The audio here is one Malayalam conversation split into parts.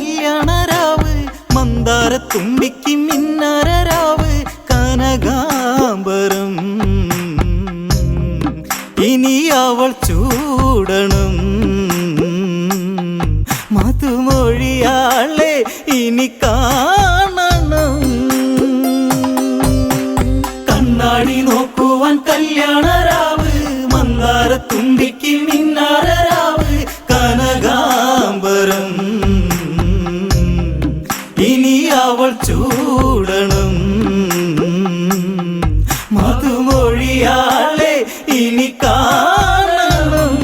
കല്യാണരാവ് മന്ദാരത്തുമ്പിക്ക് മിന്നാരരാവ് കനകാംബരം ഇനി അവൾ ചൂടണം മധുമൊഴിയാളെ ഇനി കാണണം കണ്ണാടി നോക്കുവാൻ കല്യാണരാവ് മന്ദാരത്തുമ്പിക്ക് മിന്നാരരാവ് കനകാംബരം ഇനി അവൾ ചൂടണം മധുമൊഴിയാളെ ഇനി കാണണം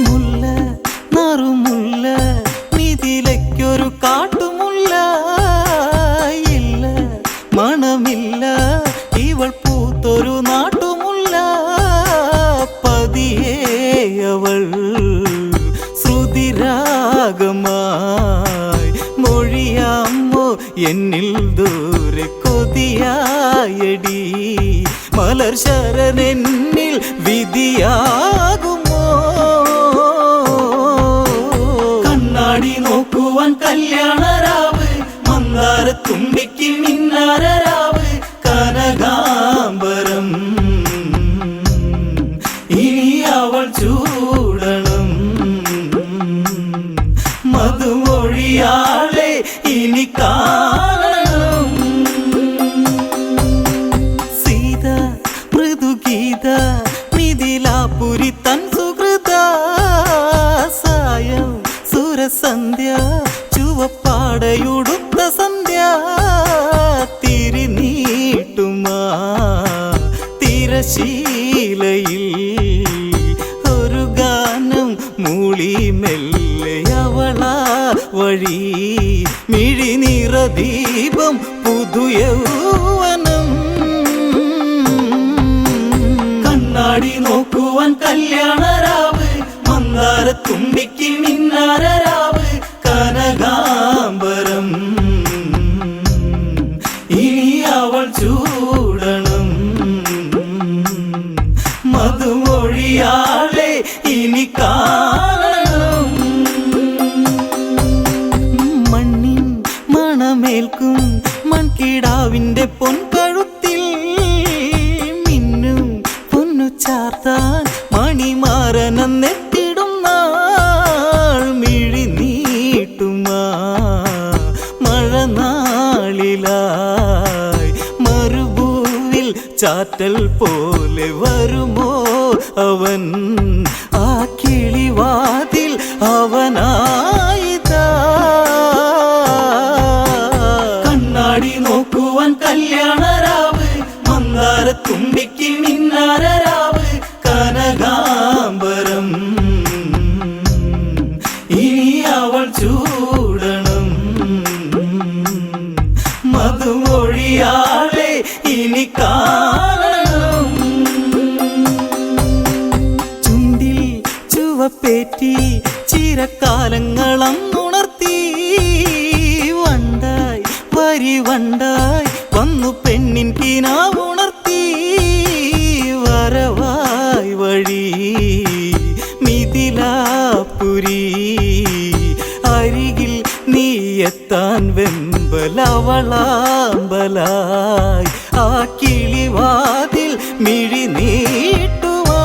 മുല്ല നറുമുല്ല നിതിലയ്ക്കൊരു കാട്ടുമുല്ല ഇല്ല മണമില്ല ഇവൾ പൂത്തൊരു നാട്ടുമുല്ല പതിയെ അവൾ ശ്രുതിരാഗമായി മൊഴിയാമോ എന്നിൽ ദൂരെ കൊതിയായടി മലർ ശരണെന്നിൽ വിധിയാകുമോ കണ്ണാടി നോക്കുവാൻ കല്യാണരാവ് മന്ദാരത്തുമ്പിക്ക് മിന്നാരരാവ് കനകാംബരം ഇനി അവൾ ചൂടണം മധുമൊഴിയാളെ ഇനി കാണണം സീത മൃദുഗീത മിഥിലാപുരി തൻ സുഹൃത സായം സുരസന്ധ്യ ചുവപ്പാടയുടുത്ത സന്ധ്യ തിരിനീട്ടുമാ തിരശീലയിൽ ഒരു ഗാനം മൂളി മെല്ലെ അവളാ വഴി മിഴിനിറദീപം പുതുയൗവനം കണ്ണാടി നോക്കുവാൻ കല്യാണരാവ് മന്ദാരത്തുമ്പിക്ക് മിന്നാരരാവ് കനകാംബരം ഇനി അവൾ ചൂടണം മധുമൊഴിയാളെ ഇനി കാണണം മണ്ണിൻ മണമേൽക്കും മൺകിടാവിൻ്റെ പൊൻകഴുത്തിൽ മിന്നും പൊന്നു ചാർത്താൻ മണിമാരനെത്തിടും നാൾ മിഴി നീട്ടുമാ മഴനാളിലായി മരുഭൂവിൽ ചാറ്റൽ പോലെ വരുമോ അവൻ ആ കിളിവാതിൽ അവനായിതാ കണ്ണാടി നോക്കുവാൻ കല്യാണരാവ് മന്ദാരത്തുമ്പിക്ക് മിന്നാരരാവ് കനകാംബരം ഇനി അവൾ ചൂടണം മധുമൊഴിയാളെ ഇനി കാണണം ചുണ്ടിൽ ചുവപ്പേറ്റി ചിരക്കാലങ്ങളങ്ങുണർത്തി വണ്ടായി വരി വണ്ടായി വന്നു പെണ്ണിൻ കിനാവുണർത്തി വരവായി വഴി മിഥിലാപുരി അരികിൽ നീ എത്താൻ വെമ്പലവളാമ്പലായി ആ കിളിവാതിൽ മിഴി നീട്ടുവാ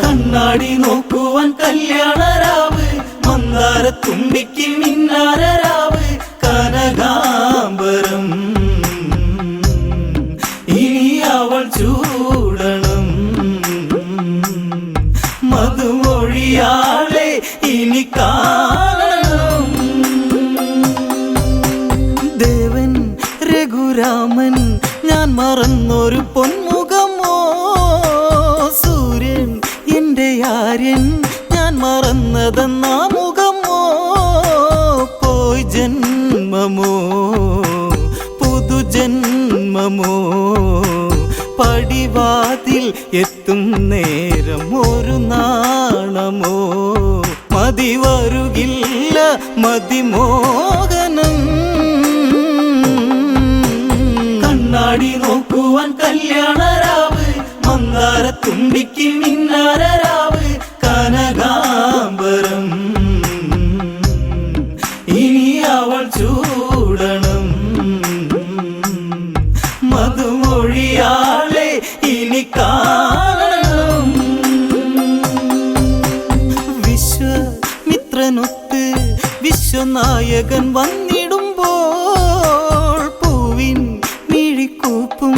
കണ്ണാടി നോക്കുവാൻ കല്യാണരാവ് മന്ദാരത്തുമ്പിക്ക് മിന്നാരരാവ് കനകാംബരം ഇനി അവൾ ചൂടണം മധുമൊഴിയാളെ ഇനി കാണണം ദേവൻ രഘുരാമൻ ഞാൻ മറന്നൊരു പൊന്മുഖമോ സൂര്യൻ എൻ്റെ ആര്യൻ ഞാൻ മറന്നതെന്നാ മുഖമോ പോയി ജന്മമോ പുതുജന്മമോ പടിവാതിൽ എത്തും നേരം ഒരു നാണമോ മതി വരുകില്ല മതിമോഹനം. കണ്ണാടി നോക്കുവാൻ കല്യാണരാവ്, മന്ദാരത്തുമ്പിക്ക് മിന്നാരരാവ്, കനകാംബരം ഇനി അവൾ ചൂടണം. മധുമൊഴിയാളെ ഇനി കാണണം. വിശ്വമിത്രനൊത്ത് വിശ്വനായകൻ വന്നിടുമ്പോൾ പൂവിൻ മിഴിക്കൂപ്പും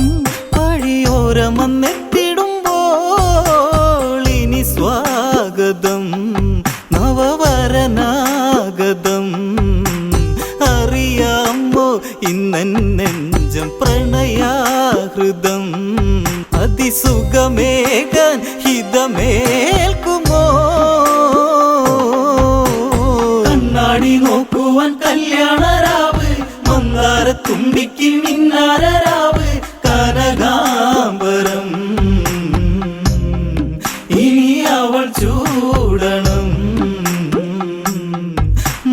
വഴിയോരമന്നെത്തിടുമ്പോൾ ഇനി സ്വാഗതം നവവരനാഗതം. അറിയാമോ ഇന്നൻ നെഞ്ചം പ്രണയാഹൃദം, അതിസുഖമേകാൻ ഹിതമേൽക്കുമോ? കണ്ണാടി നോക്കുവാൻ കല്യാണരാവ്, മന്ദാരത്തുമ്പിക്ക് മിന്നാരരാവ്, കനകാംബരം ഇനി അവൾ ചൂടണം.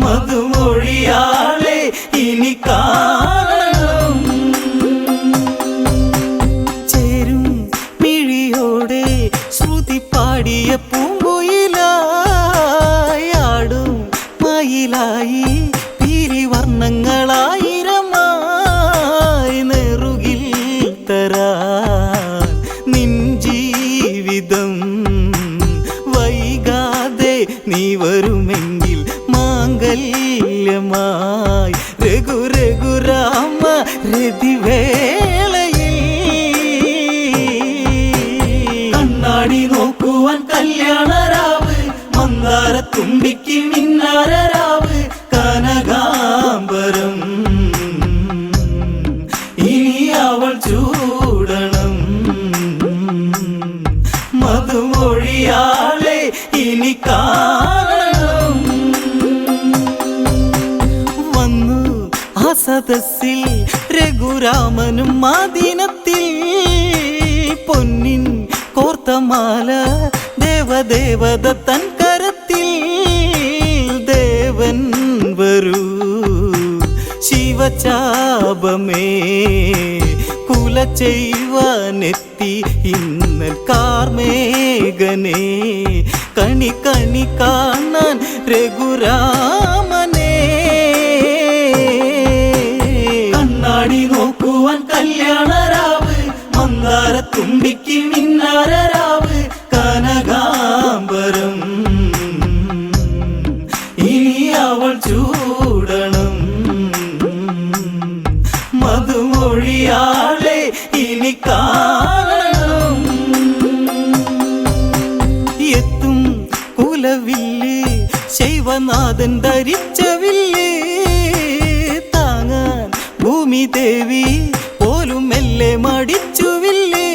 മധുമൊഴിയാളെ ഇനി കാണണം. ചേരും മിഴിയോടെ ശ്രുതി പാടിയ പൂങ്കുയിലായാടും മയിലായി പിരിവർണ്ണങ്ങളായിരമായി നെറുകിൽ തരാൻ നിൻ ജീവിതം. വൈകാതെ നീ വരുമെങ്കിൽ മാംഗല്യമായി രഘുരഘുരാമ രതിവേളയിൽ. കണ്ണാടി നോക്കുവാൻ കല്യാണരാവ്, മന്ദാരത്തുമ്പിക്ക് മിന്നാരരാവ്, കനകാംബരം ഇനി അവൾ ചൂടണം. മധുമൊഴിയാളെ ഇനി കാണണം. വന്നു ആ സദസ്സിൽ രഘുരാമനും മാദിനത്തിൽ പൊന്നിൻ കോർത്തമാല ദേവദേവത തൻ കരത്തിൽ. ദേവൻ വരൂ ശിവചാപമേ കുല ചെയ്യുവാനെത്തി ഇന്നൽ കാർമേഘനെ. കണി കണി കാണാൻ രഘുരാമനെ. കണ്ണാടി നോക്കുവാൻ കല്യാണരാവ്, മന്ദാരത്തുമ്പിക്ക് മിന്നാരരാവ്, കനകാംബരം ഇനി അവൾ ചൂടണം. മധുമൊഴിയാളെ ഇനി കാണണം. എത്തും കുലവില്ല് ശൈവനാഥൻ ധരിച്ച വില്ല് താങ്ങാൻ ഭൂമി ദേവി പോലും മെല്ലെ മടിച്ചുവില്ല്.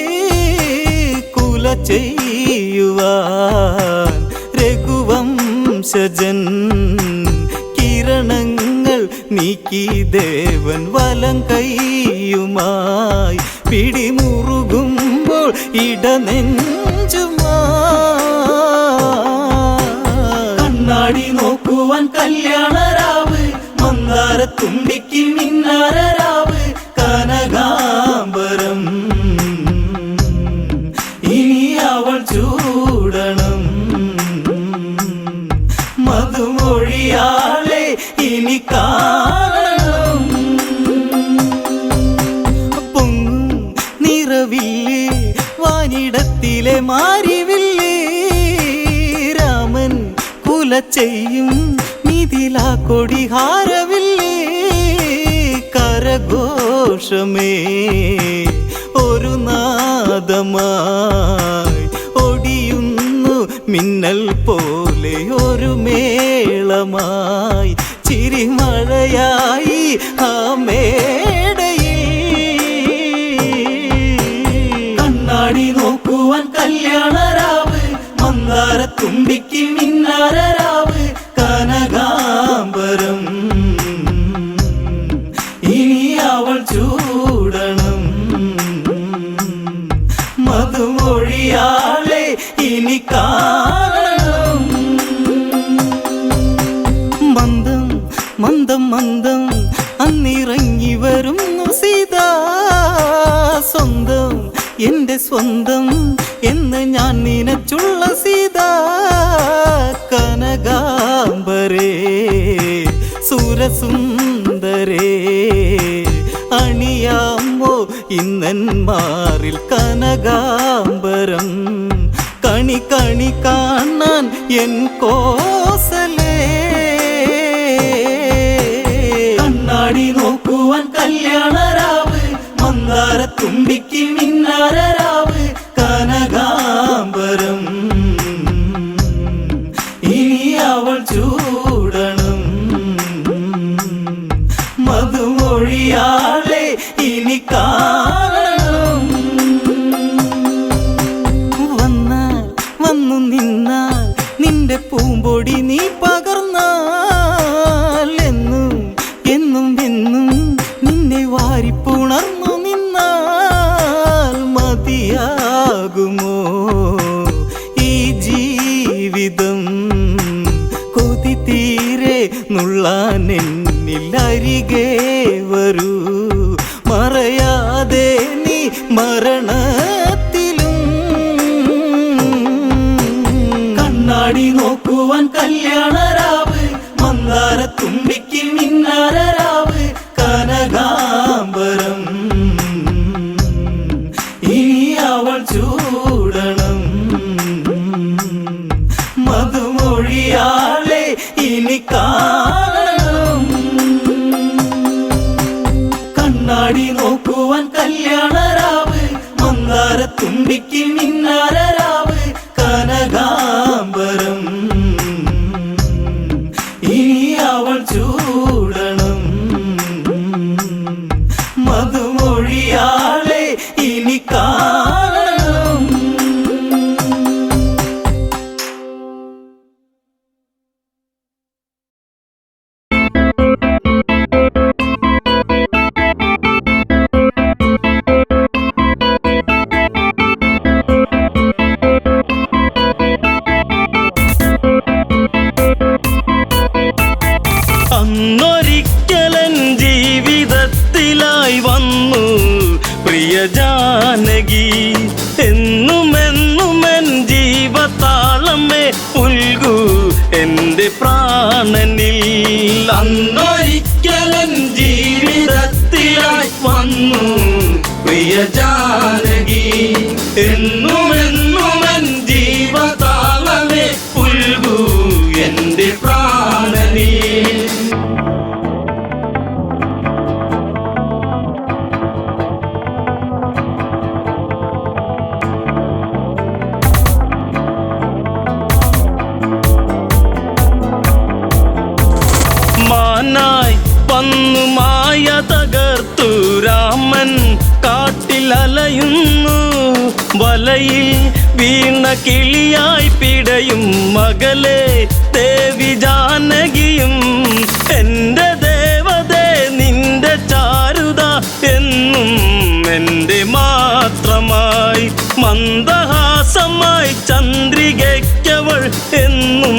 കുല ചെയ്യുവാൻ രഘുവംശജൻ കിരണങ്ങൾ നീക്കി ദേവൻ വലം കൈയുമായി പിടിമുറുകുമ്പോൾ ഇടനെഞ്ചുമായി. കണ്ണാടി നോക്കുവാൻ കല്യാണരാവ്, മന്ദാരത്തുമ്പിക്ക് മിന്നാരരാവ്, കനകാംബരം ഇനി അവൾ ചൂടണം. മധുമൊഴിയാളെ ഇനി കാണണം. പൊങ്ങും നിറവില്ല് വാനിടത്തിലെ മാരിവില്ല് രാമൻ കുല ചെയ്യും മിഥിലാ കൊടിഹാരവില്ല്. കരഘോഷമേ ഒരു നാദമായി ഒടിയുന്നു മിന്നൽ പോലെ ഒരു മേളമായി ചിരിമഴയായി ആ മേടയിൽ. കണ്ണാടി നോക്കുവാൻ കല്യാണരാവ്, മന്ദാരത്തുമ്പിക്ക് മിന്നാരരാവ്, കനകാംബരം ഇനി അവൾ ചൂടണം. മധുമൊഴിയാളെ ഇനി കാണണം. സ്വന്തം എന്ന് ഞാൻ നിനച്ചുള്ള സീതാ കനകാംബരേ സുരസുന്ദരേ അണിയാമോ ഇന്നന്മാരിൽ കനകാംബരം കണി കണി കാണാൻ എൻ കോസലേ കണ്ണാടി നോക്കുവാൻ കല്യാണരാവ് മന്ദാരത്തുമ്പിക്ക് മിന്നാരരാവ് കനകാംബരം ഇനി അവൾ ചൂടണം മധുമൊഴിയാളെ ഇനി കാണണം വന്നാൽ വന്നു നിന്നാൽ നിന്റെ പൂമ്പൊടി നീ പകർന്നാൽ എന്നും എന്നും എന്നും നിന്നെ വാരിപ്പുണർന്നു നിന്നാൽ മതിയാകുമോ ഈ ജീവിതം കൊതി തീരെ നുള്ളാൻ എന്നിൽ അരികെ വരൂ മറയാതെ നീ മരണത്തിലും കണ്ണാടി നോക്കുവാൻ കല്യാണരാവ് മന്ദാരത്തുമ്പിക്ക് മിന്നാരരാവ് കനകാംബരം ഇനി അവൾ ചൂടണം മധുമൊഴിയാളെ ഇനി കാണണം കണ്ണാടി നോക്കുവാൻ കല്യാണരാവ് മന്ദാരത്തുമ്പിക്ക് മിന്നാരരാവ് കനകാംബരം ഇനി അവൾ ചൂടണം മധുമൊഴിയാളെ ഇനി കാണണം അന്നൊരിക്കലൻ ജീവിതത്തിലായി വന്നു പ്രിയ ജാനകി എന്നുമെന്നും എൻ ജീവതാളമേ പുൽകൂ എൻ്റെ പ്രാണനിൽ അന്നൊരിക്കലൻ ജീവിതത്തിലായി വന്നു പ്രിയ ജാനകി എന്നുമെന്നും എൻ ജീവതാളമേ പുൽകൂ എൻ്റെ പ്രാണനിൽ മാനായി വന്നു മായ തകർത്തു രാമൻ കാട്ടിൽ അലയുന്നു വലയിൽ വീണ കിളിയായി പിടയും മകളെ ദേവി ജാനകിയും എൻ്റെ ദേവതേ നിന്റെ ചാരുത എന്നും എൻ്റെ മാത്രമായി മന്ദഹാസമായി ചന്ദ്രികയ്ക്കവൾ എന്നും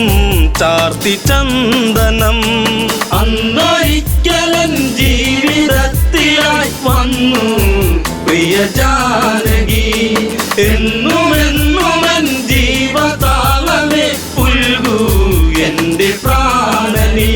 ചാർത്തി ചന്ദനം അന്നൊരിക്കലൻ ജീവിതത്തിലായി വന്നു പ്രിയ ജാനകി എന്നുമെന്നും എൻ ജീവതാളമേ പുൽകൂ എൻ്റെ പ്രാണനിൽ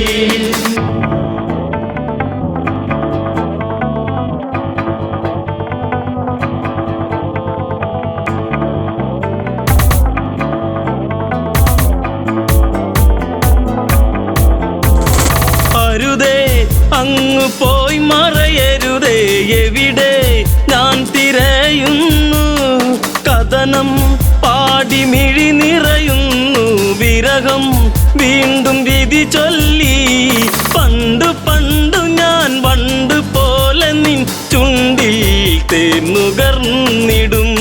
അരുതേ അങ്ങു പോയി മറയരുതേ എവിടെ ഞാൻ തിരയുന്നു കഥനം പാടി മിഴി നിറയുന്നു വിരഹം വീണ്ടും വിധി ചൊല്ലി പണ്ടു പണ്ടു ഞാൻ വണ്ട് പോലെ നിൻ ചുണ്ടിൽ തേന്നുകർന്നിടും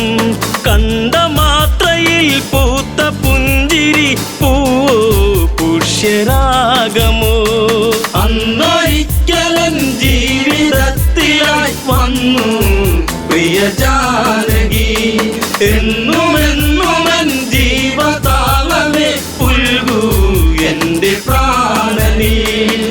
കണ്ട മാത്രയിൽ പൂത്ത പുഞ്ചിരി പൂവോ പുഷ്യരാഗമോ അന്നൊരിക്കലൻ ജീവിതത്തിലായി വന്നു പ്രിയ ജാനകി എന്നുമെന്നും എൻ ജീവതാളമേ പുൽകൂ എൻ്റെ പ്രാണനിൽ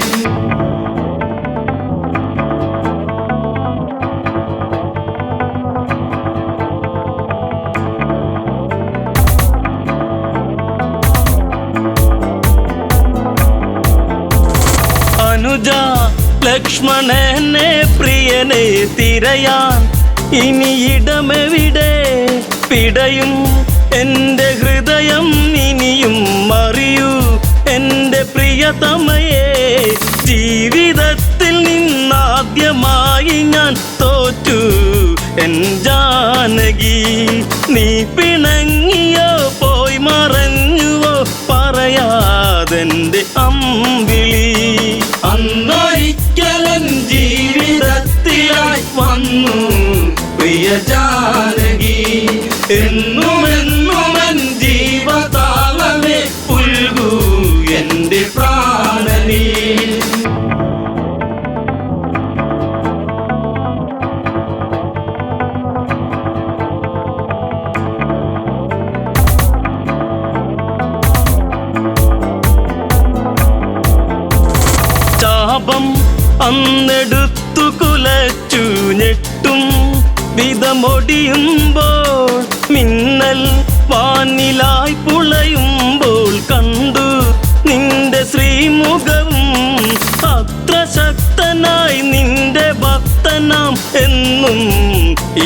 ലക്ഷ്മണനെ പ്രിയനെ തിരയാൻ ഇനി ഇടമെവിടെ? പിടയും എൻ്റെ ഹൃദയം ഇനിയും അറിയൂ എൻ്റെ പ്രിയതമയെ. ജീവിതത്തിൽ നിന്നാദ്യമായി ഞാൻ തോറ്റു എൻ ജാനകി. നീ പിണങ്ങിയോ പോയി മറഞ്ഞുവോ പറയാതെൻ്റെ അമ്പിളി. അന്നൊരിക്കലൻ ജീവിതത്തിലായി വന്നു പ്രിയ ജാനകി. എന്നുമെന്നുമെൻ ജീവതാളമേ പുൽകൂ എൻ്റെ പ്രാണനീ. ശാപം അന്നെടുത്തു കുലച്ചു ഞെട്ടും വിധമൊടിയുമ്പോൾ, മിന്നൽ വാനിലായി പുളയുമ്പോൾ കണ്ടു നിന്റെ ശ്രീമുഖവും. അത്ര ശക്തനായി നിന്റെ ഭക്തനാം എന്നും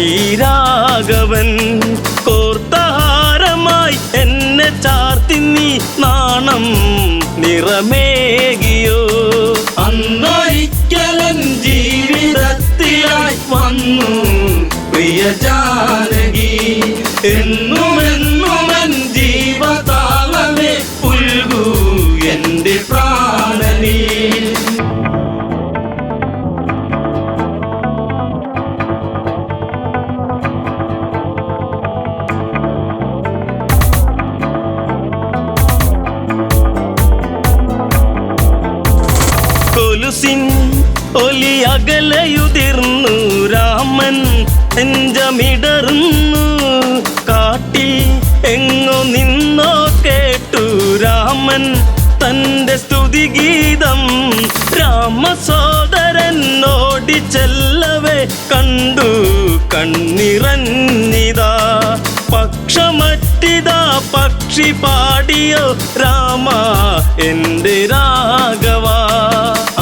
ഈ രാഘവൻ. കോർത്തഹാരമായി എന്നെ ചാർത്തി നീ നാണം നിറമേകിയോ. അന്നൊരിക്കലൻ ജീവിതത്തിലായി വന്നു പ്രിയ ജാനകി. എന്നുമെന്നുമെൻ ജീവതാളമേ പുൽകൂ എൻ്റെ പ്രാണനീ. കൊലുസിൻ ഒലി അകലയുതിർന്നു രാമൻ നെഞ്ചമിടറുന്നു. കാട്ടിൽ എങ്ങോ നിന്നോ കേട്ടു രാമൻ തൻ്റെ സ്തുതിഗീതം. രാമസോദരൻ ഓടിച്ചെല്ലവേ കണ്ടു കണ്ണിറഞ്ഞിതാ. പക്ഷമറ്റിതാ പക്ഷി പാടിയോ രാമ എൻ്റെ രാഘവ.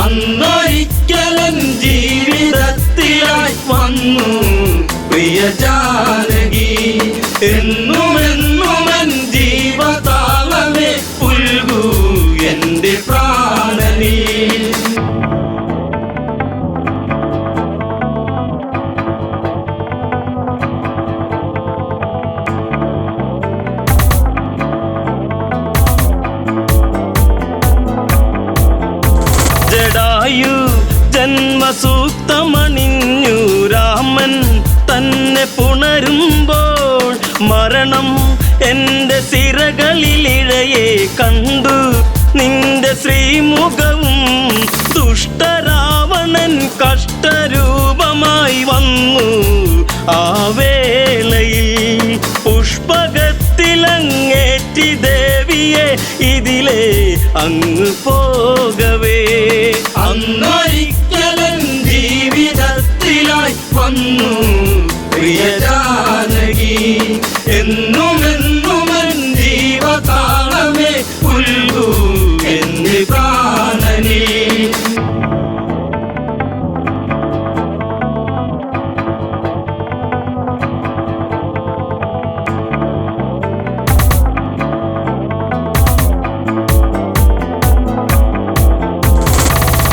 അന്നൊരിക്കലൻ ജീവിതത്തിലായി വന്നു പ്രിയ ജാനകി. എന്നുമെന്നുമെൻ ജീവതാളമേ പുൽകൂ എൻ്റെ പ്രാണനീ. ജടായു ജന്മസൂക്തമണിഞ്ഞു രാമൻ തന്നെ പുണരുമ്പോൾ, മരണം എൻ്റെ സിരകളിലിഴയെ കണ്ടു നിന്റെ ശ്രീമുഖവും. ദുഷ്ടരാവണൻ കഷ്ടരൂപമായി വന്നു ആ വേളയിൽ. പുഷ്പകത്തിലങ്ങേറ്റി ദേവിയെ ഇതിലെ അങ്ങ് പോകവേ. അന്നൊരിക്കലൻ ജീവിതത്തിലായി വന്നു പ്രിയ ജാനകി. എന്നുമെന്നുമെൻ ജീവതാളമേ പുൽകൂ എൻ്റെ പ്രാണനീ.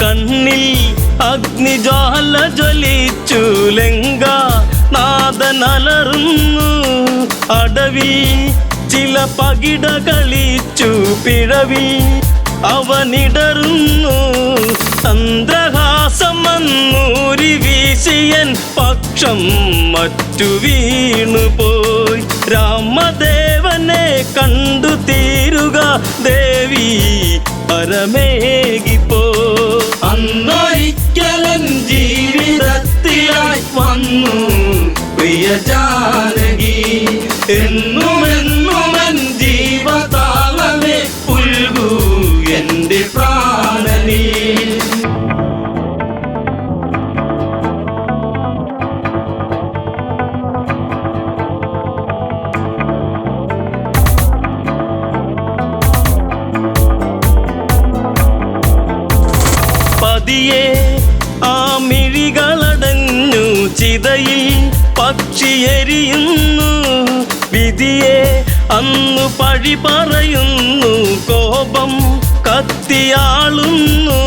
കണ്ണിൽ അഗ്നിജ്വാല ജ്വലിച്ചു ലങ്ക നാദനലറുന്നു. അടവി ചില പകിട കളിച്ചു പിഴവി അവനിടറുന്നു. ചന്ദ്രഹാസമന്നൂരി വീശിയൻ പക്ഷം മറ്റു വീണുപോയി. രാമദേവനെ കണ്ടു തീരുക ദേവി പരമേകിപ്പോ. അന്നൊരിക്കലൻ ജീവിതത്തിലായി വന്നു പ്രിയ ജാനകി. എന്നുമെന്നുമെൻ ജീവതാളമേ പുൽകൂ എൻ്റെ പ്രാണനീ. പതിയെ ചിതയിൽ പക്ഷിയെരിയുന്നു. വിധിയെ അന്നു പഴി പറയുന്നു. കോപം കത്തിയാളുന്നു.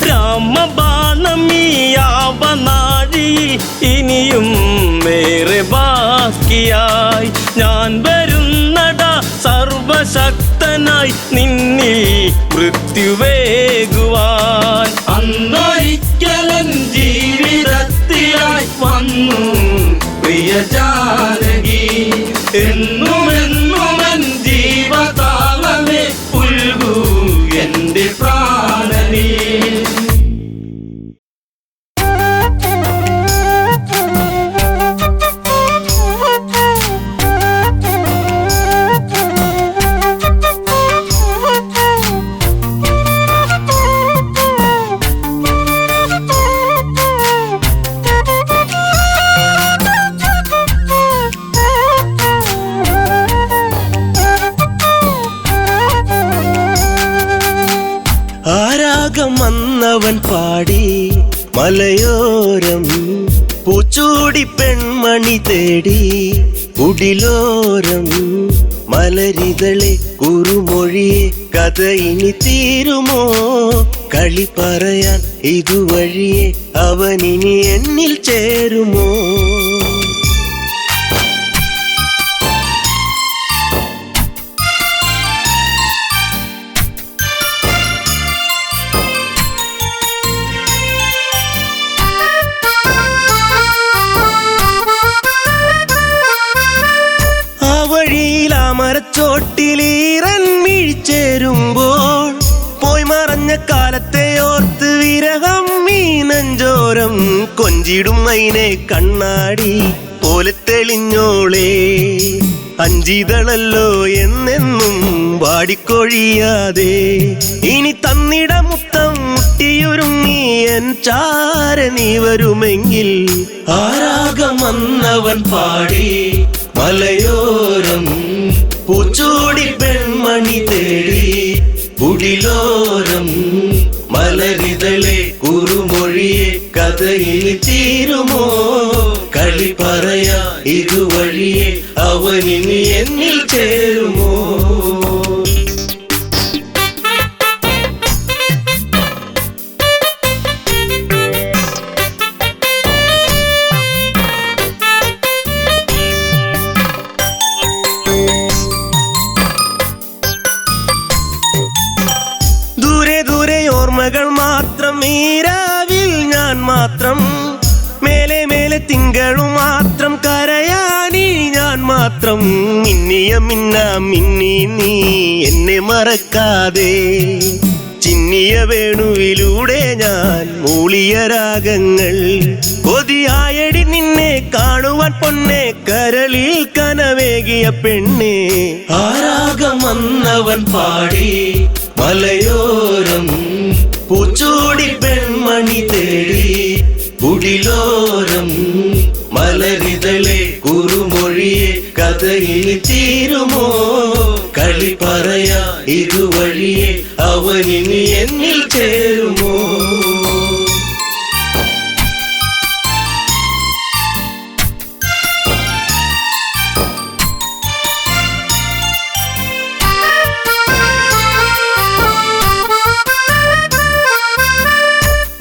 രാമബാണമീയാവനാഴിയിൽ ഇനിയും ഏറെ ബാക്കിയായി. ഞാൻ വരുന്നടാ സർവശക്തനായി നിന്നിൽ മൃത്യുവേകുവാൻ. അന്നൊരിക്കലൻ ജീവിതത്തിലായി വന്നു പ്രിയ ജാനകി. എന്നുമെന്നുമെൻ ജീവതാളമേ പുൽകൂ എന്റെ പ്രാണനീ. വന്നവൻ പാടി മലയോരം പൂച്ചൂടി പെൺമണി തേടി. കുടിലോരം മലരിതളെ കുറുമൊഴിയെ കഥ ഇനി തീരുമോ? കളി പറയാൻ ഇതുവഴിയെ അവനിനി എന്നിൽ ചേരുമോ? മരച്ചോട്ടിലീറൻ വീഴ്ചേരുമ്പോൾ പോയി മറഞ്ഞ കാലത്തെ ഓർത്ത് വിരഹം ഈ നെഞ്ചോരം കൊഞ്ചിടും മൈനെ കണ്ണാടി പോലെ തെളിഞ്ഞോളേ. അഞ്ചിതളല്ലോ എന്നെന്നും വാടിക്കൊഴിയാതെ ഇനി തന്നിട മുത്തം മുട്ടിയൊരുങ്ങി എൻ ചാര നീ വരുമെങ്കിൽ. ആരാഗം വന്നവൻ പാടി മലയോരം പൂച്ചൂടി പെൺമണി തേടി. കുടിലോരം മലരിതളെ കുറുമൊഴിയെ കഥ ഇനി തീരുമോ? കളി പറയാ ഇതുവഴിയെ അവനിനി എന്നിൽ ചേരുമോ? ഓർമ്മകൾ മാത്രം ഈരാവിൽ ഞാൻ മാത്രം. മേലെ മേലെ തിങ്കളും മാത്രം കരയാനി ഞാൻ മാത്രം. മിന്നിയ മിന്നാ മിന്നി നീ എന്നെ മറക്കാതെ. ചിന്നിയ വേണുവിലൂടെ ഞാൻ മൂളിയ രാഗങ്ങൾ. കൊതിയായടി നിന്നെ കാണുവാൻ പൊന്നെ കരളിൽ കനവേകിയ പെണ്ണെ. ആരാഗം വന്നവൻ പാടി മലയോരം പൂച്ചൂടി പെൺമണി തേടി. കുടിലോരം മലരിതളെ കുറുമൊഴിയെ കഥ ഇനി തീരുമോ? കളി പറയാ ഇതുവഴിയെ അവനിനി എന്നിൽ ചേരുമോ?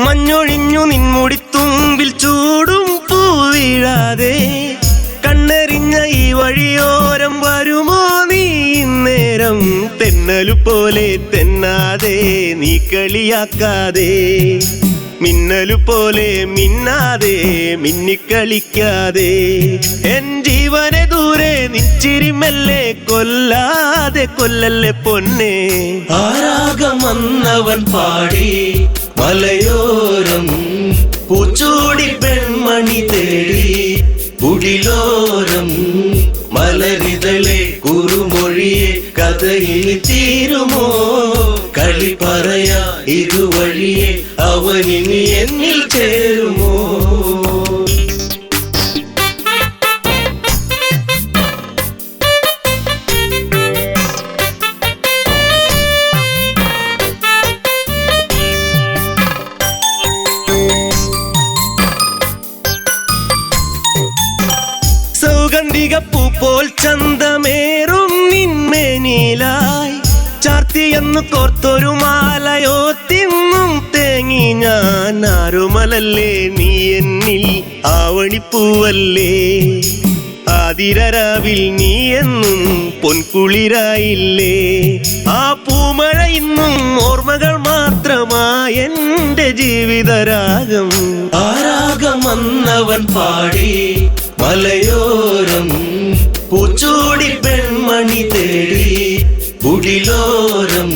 മഞ്ഞൊഴിഞ്ഞു നിൻമുടിത്തുമ്പിൽ ചൂടും പൂവീഴാതെ കണ്ണെറിഞ്ഞ ഈ വഴിയോരം വരുമോ നീ ഇന്നേരം? തെന്നലു പോലെ തെന്നാതെ നീ കളിയാക്കാതെ. മിന്നലു പോലെ മിന്നാതെ മിന്നിക്കളിക്കാതെ. എൻ ജീവനെ ദൂരെ നിച്ചിരിമല്ലേ കൊല്ലാതെ കൊല്ലല്ലേ പൊന്നെ. ആരാഗം വന്നവൻ പാടി മലയോരം പൂച്ചൂടി പെൺമണി തേടി. കുടിലോരം മലരിതളെ കുറുമൊഴിയെ കഥ ഇനി തീരുമോ? കളി പറയാ ഇതുവഴിയെ അവനിനി എന്നിൽ ചേരുമോ? കത്തിയെന്ന് കോർത്തൊരു മാലയോ തിന്നും തേങ്ങി ഞാൻ ആരുമലല്ലേ നീ എന്നിൽ ആവണിപ്പൂവല്ലേ ആതിരരാവിൽ നീ എന്നും പൊൻകുളിരായില്ലേ ആ പൂമഴ ഇന്നും ഓർമ്മകൾ മാത്രമായി എന്റെ ജീവിതരാഗം ആ രാഗം വന്നവൻ പാടി മലയോരം പൂച്ചൂടി പെൺമണി തേടി കുടിലോരം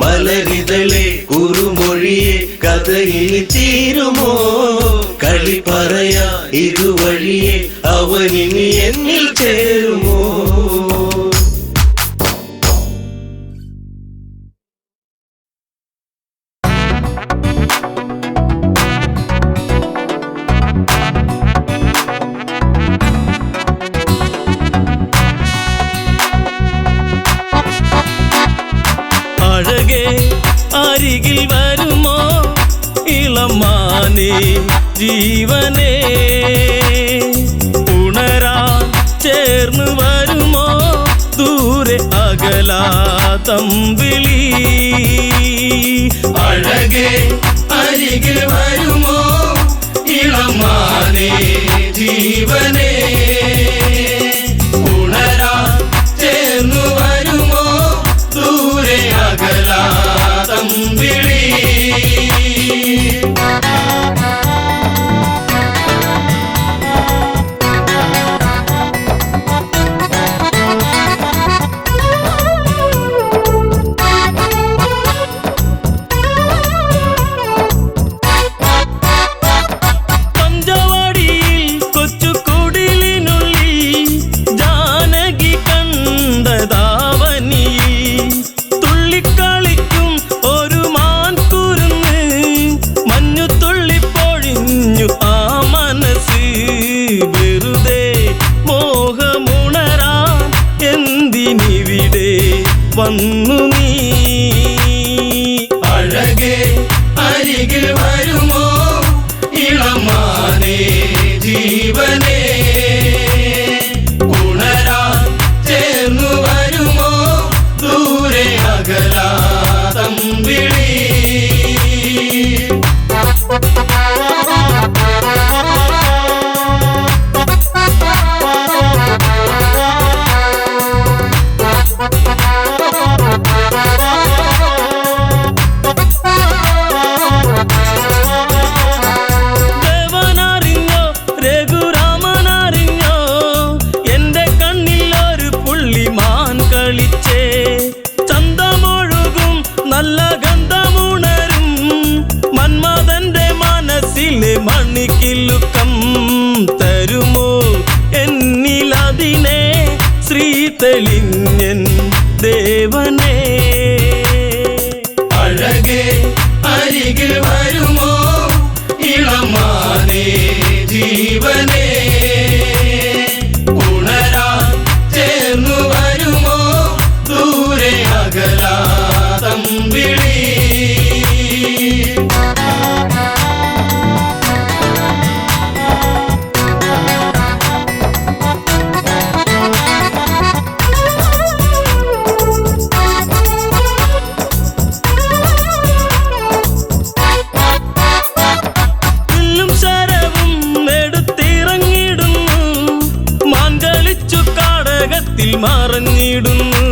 മലരിതളെ കുറുമൊഴിയെ കഥയിൽ തീരുമോ കളി പറയാ ഇതുവഴിയെ അവനിനി എന്നിൽ ചേരുമോ അഴകേ അരികിൽ വരുമോ ഇളമാനേ ജീവനേ ഉണരാൻ ചേർന്ന് വരുമോ ദൂരെ അകലാതമ്പിളി അഴകേ അരികിൽ വരുമോ ഇളമാനേ ജീവനേ ഉണരാൻ ചേർന്ന് വരുമോ ദൂരെ അകലാതമ്പിളി വന്നു നീ അഴകേ അരികിൽ വരുമോ ഇളമാനേ ജീവനേ ഉണരാൻ ചേർന്നു വരുമോ ദൂരെ അകലാതമ്പിളി നല്ല ഗന്ധമുണരും മന്മഥന്റെ മനസ്സിലെ മണിക്കിലുക്കം തരുമോ എന്നിലതിനെ ശ്രീ തെളിഞ്ഞൻ ദേവനേ അഴകേ അരികിൽ വരുമോ ഇളമാനേ ജീവനേ ഉണരാൻ ചേർന്നു വരുമോ ദൂരെ അകലാതമ്പിളി മറഞ്ഞിടുന്നു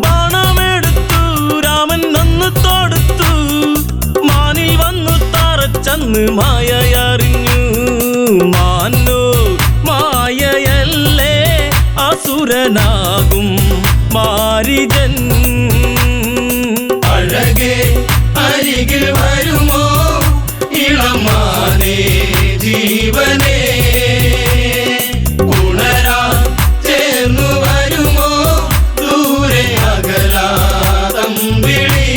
ബാണമെടുത്തു രാമൻ നന്നു തൊടുത്തു മാനിൽ വന്നു തറച്ചന്ന് മായയറിഞ്ഞു മാനോ മായയല്ലേ അസുരനാകും മാരിജൻ അഴകേ അരികിൽ വരുമോ ഇളമാനേ ജീവനേ ഉണരാൻ ചേർന്നു വരുമോ ദൂരെ അകലാതമ്പിളി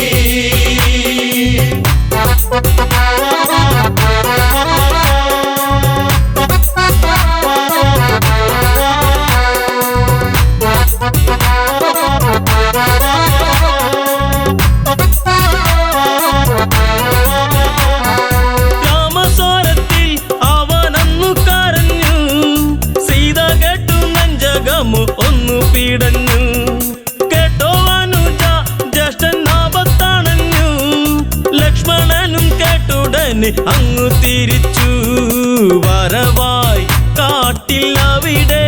ഉടനെ അങ്ങു തിരിച്ചു വരവായി കാട്ടിൽ അവിടെ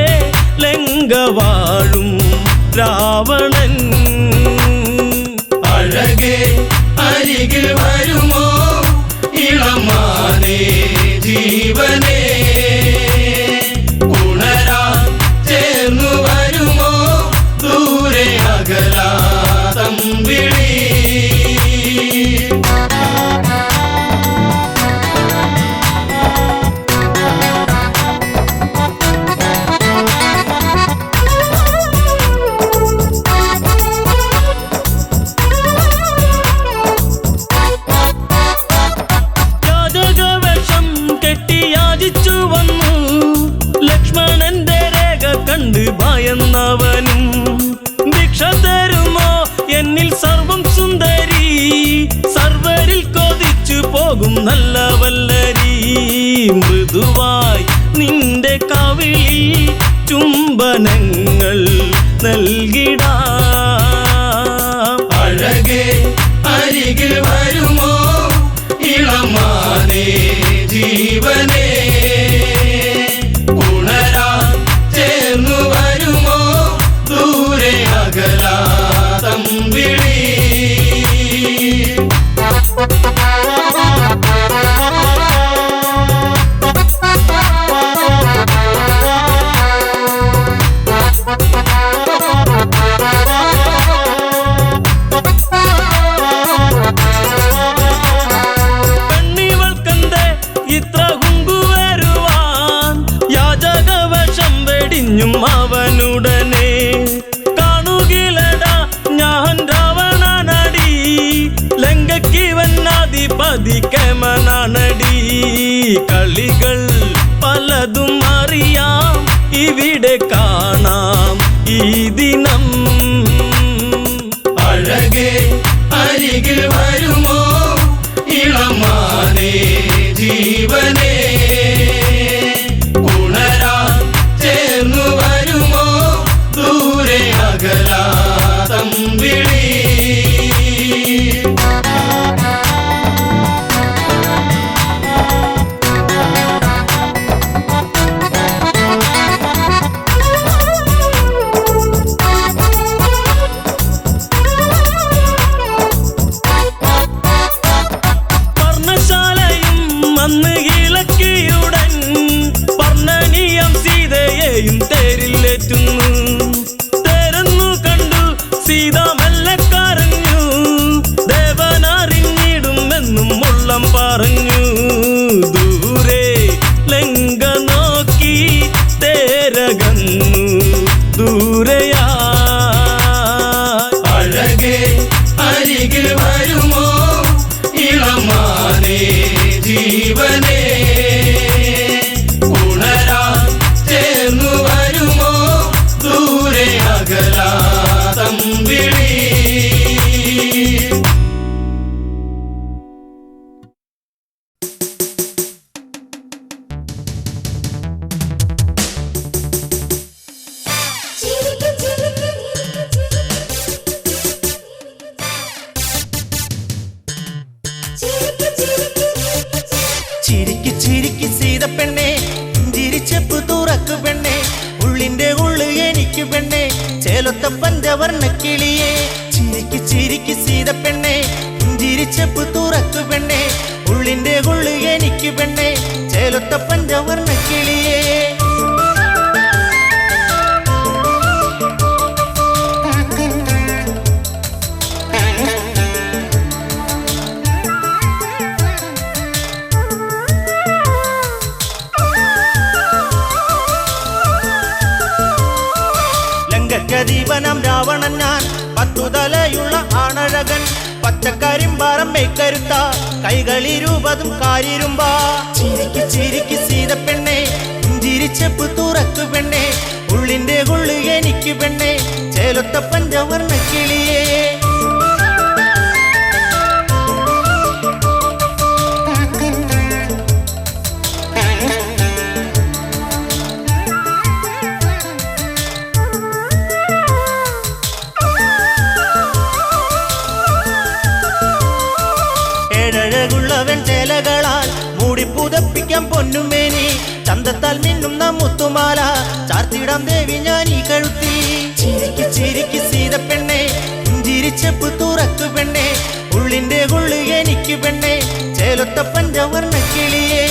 ലങ്ക വാഴും രാവണൻ. അഴകേ അരികിൽ വരുമോ ഇളമാനേ ജീവനേ, ഉണരാൻ ചേർന്നു വരുമോ ദൂരെ അകലാ തമ്പിളി. ലക്ഷ്മണന്റെ രേഖ കണ്ട് ഭയന്നവനും ഭിക്ഷ തരുമോ എന്നിൽ സർവം സുന്ദരി, സർവരിൽ കൊതിച്ചു പോകും നല്ല വല്ലരി. മൃദുവായി നിന്റെ കവിളിൽ ചുംബനങ്ങൾ നൽകിടാം. അഴകേ അരികിൽ വരുമോ ഇളമാനേ ജീവനേ, ഉണരാൻ ചേർന്നു വരുമോ ദൂരെ അകലാ തമ്പിളി. പെണ്ണിവൾക്കെന്തേ ഇത്ര കുങ്കുവരുവാൻ, യാചകവശം വെടിഞ്ഞും അവനുടനെ. കാണുകിലടാ ഞാൻ രാവണനടി, ലങ്കയ്ക്കിവനാധിപതി കേമനാണടി. കളികൾ പലതും അറിയാം ഇവിടെ കാണാം ഈ ദിനം. അഴകേ അരികിൽ വരുമോ ഇളമാനേ ജീവനേ, ഉണരാൻ ചേർന്നു വരുമോ ദൂരെ അകലാ തമ്പിളി. അന്ന് ഇളക്കിയുടൻ വർണ്ണനീയം സീതയെയും തേരിലേറ്റുന്നു. തേരെന്നു കണ്ടു സീത മെല്ലെ കരഞ്ഞു, ദേവനറിഞ്ഞിടുമെന്നും ഉള്ളം പറഞ്ഞു. ദൂരെ ലങ്ക നോക്കി തേരകന്നു ദൂരയാ. അഴകേ അരികിൽ വരുമോ ഇളമാനേ ജീവനേ, ഉണരാൻ ചേർന്നു വരുമോ ദൂരെ അകലാ തമ്പിളി. ചിരിക്ക് ചിരിക്ക് സീത പെണ്ണെ, ചിരിച്ചപ്പ് തുറക്കു പെണ്ണെ, ഉള്ളിന്റെ ഉള്ളു എനിക്ക് പെണ്ണെ, ചേലൊത്ത പഞ്ചവർണ്ണ കിളിയെ. ചിരിക്ക് ചിരിക്ക് സീത പെണ്ണെ, ചിരിച്ചപ്പ് തുറക്കു പെണ്ണെ, ഉള്ളിന്റെ ഉള്ളു എനിക്ക് പെണ്ണെ, ചേലൊത്ത പഞ്ചവർണ്ണ കിളിയെ. ലങ്കദീപനം രാവണൻ ഞാൻ, പത്തുതലയുള്ള ആണഴകൻ, പച്ചക്കരിമ്പാറം മേക്കരുത്ത കൈകളിരുപതും കാരിരുമ്പാ. ചിരിക്ക് ചിരിക്ക് സീത പെണ്ണെ, ചിരിച്ചപ്പ് തുറക്കു പെണ്ണെ, ഉള്ളിന്റെ ഉള്ളു എനിക്ക് പെണ്ണെ, ചേലൊത്ത പഞ്ചവർണ്ണ കിളിയെ. ഏഴഴകുള്ള വെൺചേലകളാൽ മൂടി പുതപ്പിക്കാം പൊന്നുമേനി ചന്തത്താൽ മിന്നുന്ന മുത്തുമാല ചാർത്തിടാം ദേവി ഞാൻ ഈ കഴുത്തി ചിരിക്ക് ചിരിക്ക് സീതപ്പെണ്ണെ പുഞ്ചിരിച്ചപ്പ് തുറക്കു പെണ്ണെ ഉള്ളിന്റെ ഉള്ളു എനിക്ക് പെണ്ണെ ചേലൊത്ത പഞ്ചവർണ്ണ കിളിയേ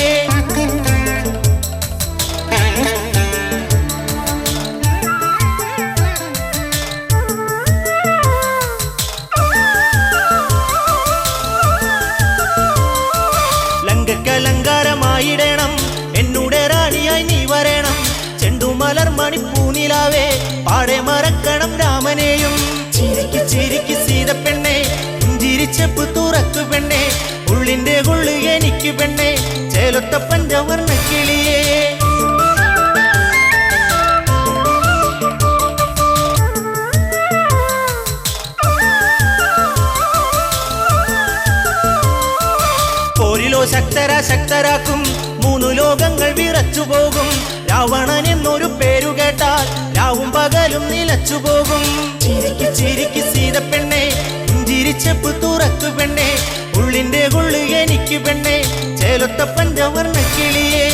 ലങ്കലങ്കാരമായിടണം എന്നൂടെ റാണിയായി നീ വരണം ചെണ്ടുമലർ മണിപ്പൂനിലാവേ പാടെ മറക്കണം രാമനെയും ചിരിക്ക് ചിരിക്ക് സീതപ്പെണ്ണെ പുഞ്ചിരിച്ചപ്പ് തുറക്കു പെണ്ണെ ഉള്ളിന്റെ ഉള്ളു എനിക്ക് പെണ്ണെ ചേലൊത്ത പഞ്ചവർണ്ണ കിളിയേ പോരിലോ ശക്തരാക്കും മൂന്നു ലോകങ്ങൾ വിറച്ചുപോകും രാവണൻ എന്നൊരു പേരു കേട്ടാൽ രാവും പകലും നിലച്ചുപോകും ചിരിക്ക് ചിരിക്ക് സീതപ്പെണ്ണെ പുഞ്ചിരിച്ചപ്പ് തുറക്കു പെണ്ണെ ഉള്ളിന്റെ ഉള്ളു എനിക്ക് പെണ്ണെ ചേലൊത്ത പഞ്ചവർണ്ണ കിളിയേ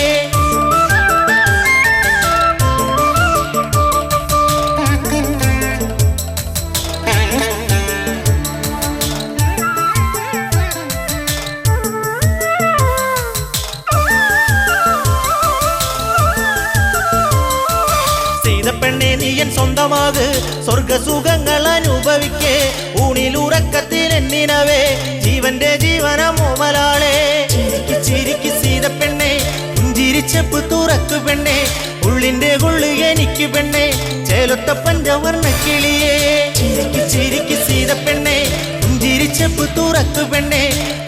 സീതപ്പെണ്ണെ നീയൻ സ്വന്തമാക് സ്വർഗസുഖങ്ങൾ അനുഭവിക്കേ ഊണിലുറക്കത്തിൽ എന്നിനവേ ജീവന്റെ ജീവനമോമലാളെ ചിരിക്ക് ചിരിക്ക് സീതപ്പെണ്ണെ പുഞ്ചിരിച്ചപ്പ് തുറക്കു പെണ്ണെ ഉള്ളിന്റെ ഉള്ളു എനിക്ക് പെണ്ണെ ചേലൊത്ത പഞ്ചവർണ്ണ കിളിയേ ചിരിക്ക് ചിരിക്ക് സീതപ്പെണ്ണെ പുഞ്ചിരിച്ചപ്പ് തുറക്കു പെണ്ണെ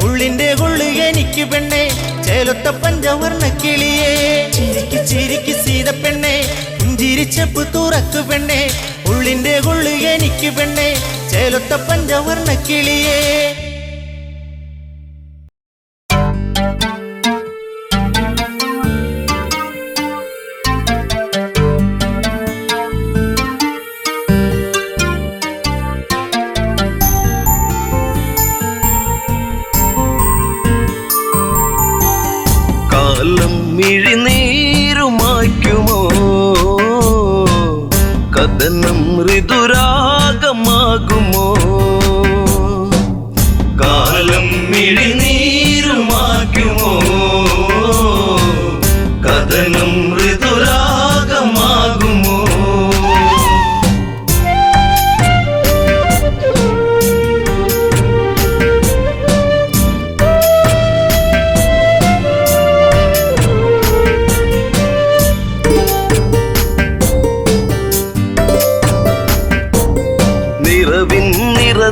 ഉള്ളിന്റെ ഉള്ളു എനിക്ക് പെണ്ണെ ചേലൊത്ത പഞ്ചവർണ്ണ കിളിയേ ചിരിക്ക് ചിരിക്ക് സീതപ്പെണ്ണെ പുഞ്ചിരിച്ചപ്പ് തുറക്കു പെണ്ണെ ഉള്ളിന്റെ ഉള്ളു എനിക്ക് പെണ്ണെ ചേലൊത്ത പഞ്ചവർണ്ണ കിളിയേ കാലം മിഴിനീരുമായ്ക്കുമോ കഥനം ഋതുരാഗമാകുമോ കാലം മിഴിനീരുമാക്കുമോ കഥനം ഋതുരാഗമാകുമോ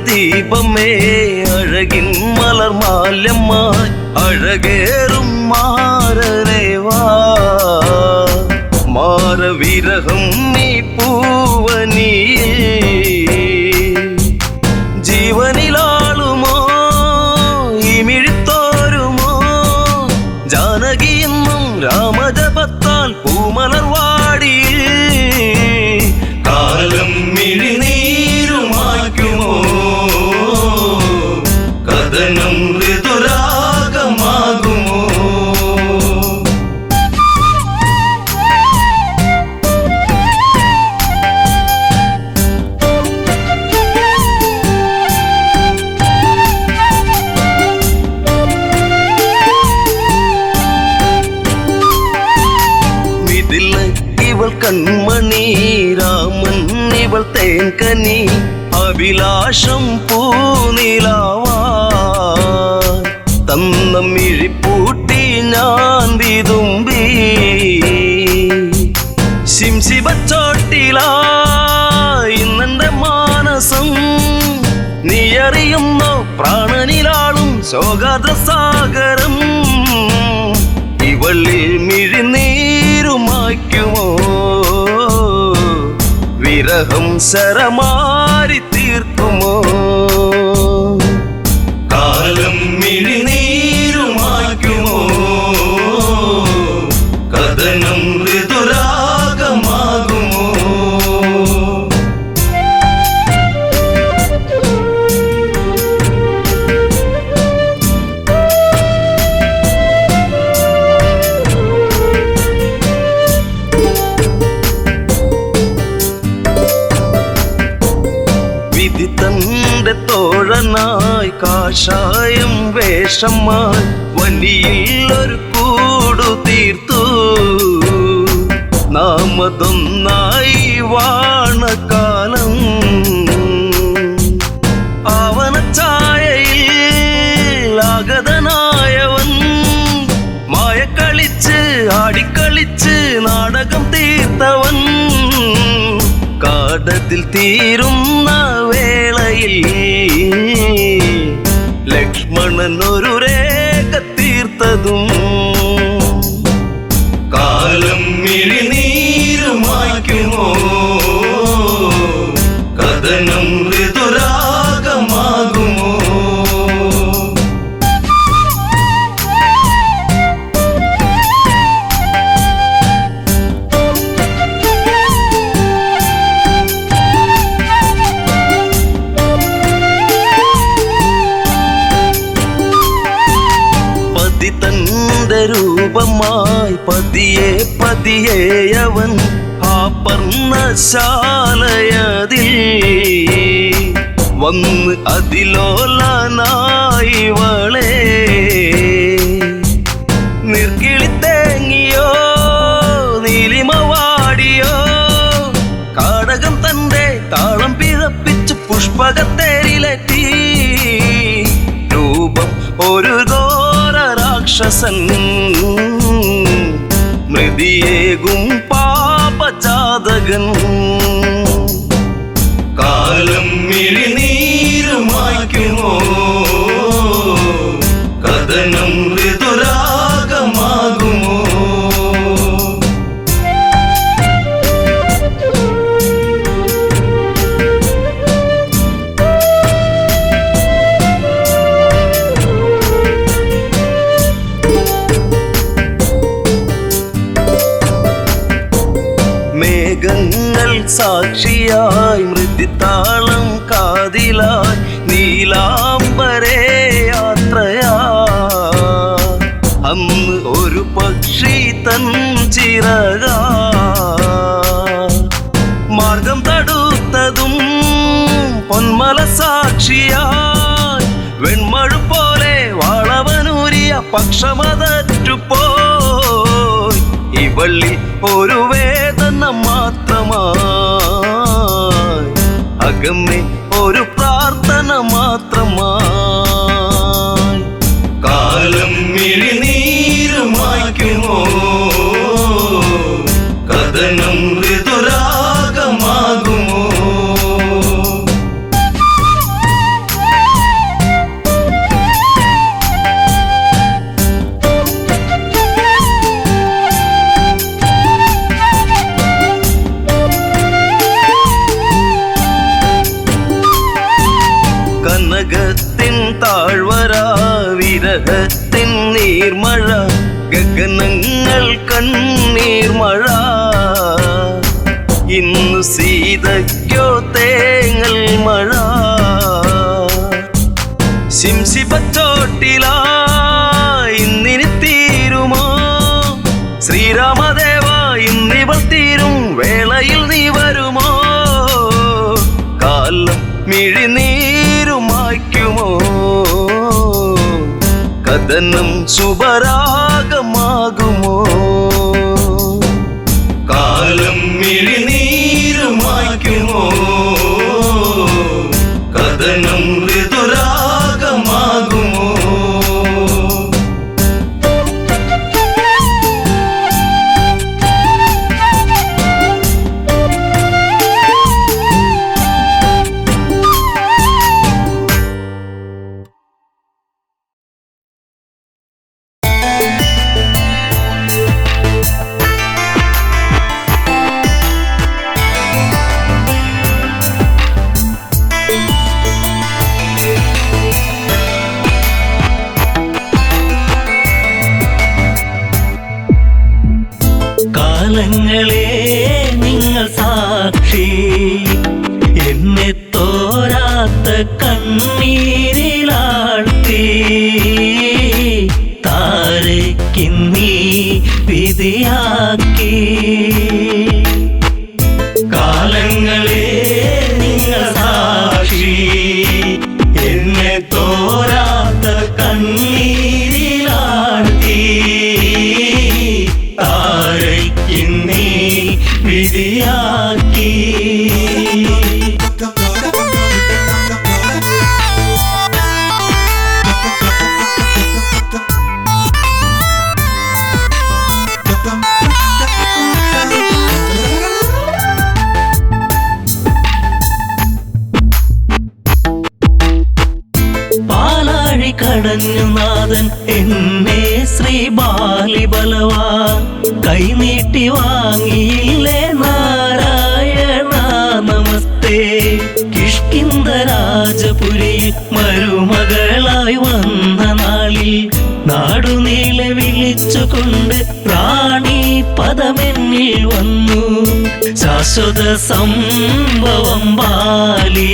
ദീപമേ അഴകിൻ മലർമാല്യമായി അഴകേറും മാരരേവാ മാരവിരഹം നീ പൂവനിയേ ജീവനിലാളുമോ ഇമിഴിത്തോരുമോ ജാനകിയെന്നും രാമജപത്താൽ പൂമലർവാടി കാലം മിഴിനീരുമാക്കുമോ കഥനം ഋതുരാഗമാകുമോ ഇവൾ കൺമണി രാമൻ ഇവൾ തേൻകനി അഭിലാഷം പൂനിലാവാ തന്നമിഴിപ്പൂട്ടി ഞാൻ വിതുമ്പി ശിംശിബച്ചോട്ടിലായി ഇന്നെന്റെ മാനസം നീ അറിയുന്നോ പ്രാണനിലാളും ശോകാദ്രസാഗരം ഇവളിൽ മിഴിനീരുമായ്ക്കുമോ വിരഹം ശരമാരി തീർക്കുമോ കാലം മിഴിനീരുമാക്കുമോ കഥനം ഋതുരാഗമാകുമോ എന്റെ തോഴനായി കാഷായം വേഷമായി വണ്ടിയിൽ ഒരു കൂടു തീർത്തു നാമതൊന്നായി വാണകാലം ആവനച്ചായയിൽ ആഗതനായവൻ മായക്കളിച്ച് ആടിക്കളിച്ച് നാടകം തീർത്തവൻ കാടത്തിൽ തീരുന്ന വേളയിൽ ലക്ഷ്മണൻ ഒരു രേഖ തീർത്തതും കാലം മിഴിനീരുമായ്ക്കുമോ കഥനം ഋതുരാഗമാകുമോ രൂപമായി പതിയെ പതിയെ അവൻ ആ പർണശാലയതിൽ വന്ന് അതിലോലനായി വളേ നിർക്കിളിത്തേങ്ങിയോ നീലിമവാടിയോ കാടകം തന്റെ താളം പിഴപ്പിച്ച് പുഷ്പകത്തേരിലെത്തി രൂപം ഒരു രാക്ഷസൻ മൃതിയേകും പാപജാതകൻ കാലം മിഴിനീരുമായ്ക്കുമോ കഥനം ഋതുരാഗമാകുമോ മേഘങ്ങൾ സാക്ഷിയായി മൃതിത്താളം കാതിലായി നീലാംബരേ യാത്രയാ അന്ന് ഒരു പക്ഷി തൻ ചിറക മാർഗം തടുത്തതും പൊന്മല സാക്ഷിയായി വെൺമഴു പോലെ വളവനൂരിയ പക്ഷമതറ്റുപോയി ഇവള്ളി ഒരു വേദന മാത്രമായി അകമ്മേ ഒരു പ്രാർത്ഥന മാത്രമായി കാലം മിഴിനീരുമായ്ക്കുമോ കഥനം ഋതുരാഗമാകുമോ കനകത്തിൻ താഴ്വര വിരഹത്തിൻ നീർമഴ ഗഗനങ്ങൾ കണ്ണീർമഴ ഇന്നു സീതയ്ക്കോ തേങ്ങൽ മഴ ശിംശിപച്ചോട്ടിലായി ഇന്നിനി തീരുമോ ശ്രീരാമദേവ ഇന്നിവൾ തീരും വേളയിൽ നീ വരുമോ കാലം മിഴിനീരുമായ്ക്കുമോ കഥനം ശുഭരാഗമാകുമോ കാലം മിഴിനീരുമായ്ക്കുമോ കഥനം ഋതുരാഗമാകുമോ കാലങ്ങളെ നിങ്ങൾ സാക്ഷി എന്നെ തോരാത്ത കണ്ണീരിലാഴ്ത്തി താരയ്ക്കിന്നീ വിധിയാക്കി കാലങ്ങളെ നിങ്ങൾ സാക്ഷി എന്നെ തോരാത്ത കണ്ണീരിലാഴ്ത്തി താരയ്ക്കിന്നീ വിധിയാക്കി. കടഞ്ഞു നാഥൻ എന്നെ ശ്രീ ബാലിബലവാ കൈനീട്ടി വാങ്ങിയില്ലേ നാരായണ നമസ്തേ. കിഷ്കിന്ധ രാജപുരിയിൽ മരുമകളായി വന്ന നാളിൽ നാടുനീളെ വിളിച്ചുകൊണ്ട് റാണി പദമെന്നിൽ വന്നു. ശാശ്വത സംഭവം ബാലി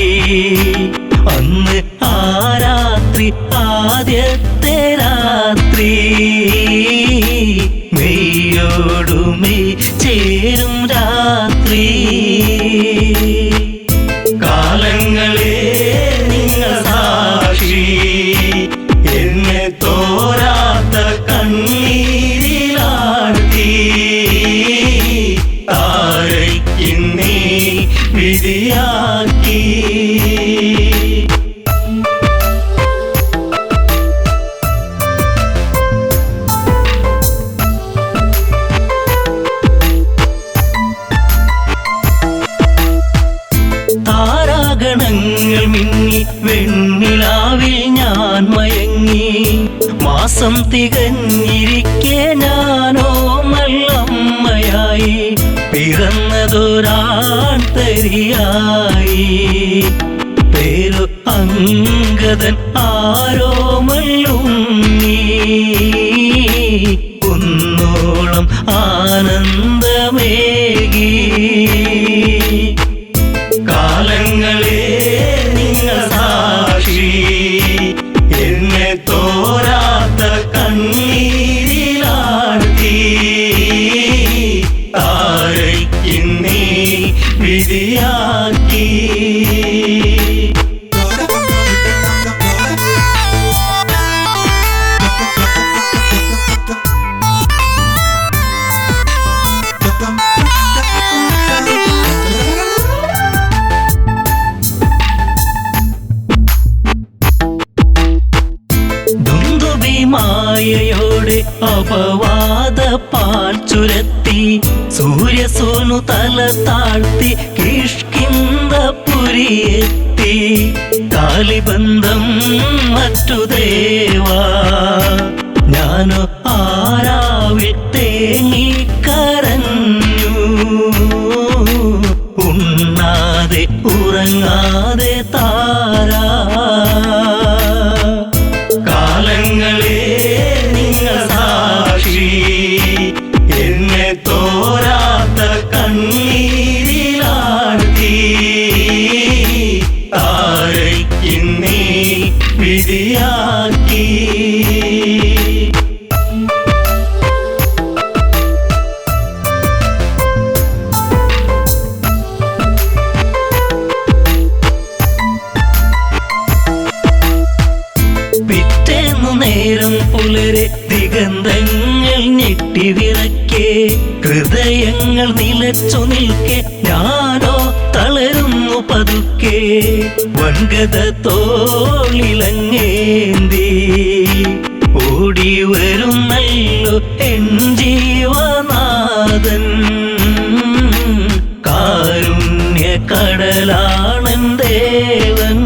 അന്ന് ആ രാത്രി ആദ്യത്തെ രാത്രി മെയ്യോടുമെയ് ചേരും രാത്രി. കാലങ്ങളെ നിങ്ങൾ സാക്ഷി എന്നെ തോരാത്ത കണ്ണീരിലാഴ്ത്തി താരയ്ക്കിന്നീ വിധിയാക്കി. താരാഗണങ്ങൾ മിന്നി വെണ്ണിലാവിൽ ഞാൻ മയങ്ങി. മാസം തികഞ്ഞിരിക്കെ ഞാനോ നല്ലമ്മയായി പിറന്നതൊരാൺതരിയായി. പേരു അങ്കദൻ ആരോമല്ലുണ്ണി കുന്നോളം ആനന്ദമേകി. കാലങ്ങളെ നിങ്ങൾ സാക്ഷി എന്നെ തോരാത്ത കണ്ണീരിലാഴ്ത്തി താരയ്ക്കിന്നീ വിധിയാക്കി. മായയോടെ അപവാദ പാൽ ചുരത്തി സൂര്യസോനു തല താഴ്ത്തി കിഷ്കിന്ധപുരിയെത്തി. കാലിബന്ധം മറ്റു ദേവാ ഞാനോ ആരാവിൽ തേങ്ങിക്കരഞ്ഞു. ഉണ്ണാതെ ഉറങ്ങാതെ താരാ. കാലങ്ങളെ നിങ്ങൾ സാക്ഷി എന്നെ തോരാത്ത കണ്ണീരിലാഴ്ത്തി താരയ്ക്കിന്നീ വിധിയാക്കി. നേരം പുലരെ ദിഗന്ധങ്ങൾ ഞെട്ടിവിറക്കെ ഹൃദയങ്ങൾ നിലച്ചു നിൽക്കെ ഞാനോ തളരുന്നു പതുക്കെ. വൻഗത തോളിലങ്ങേന്തി ഓടി വരുന്നല്ലോ എൻ ജീവനാഥൻ. കാരുണ്യ കടലാണൻ ദേവൻ.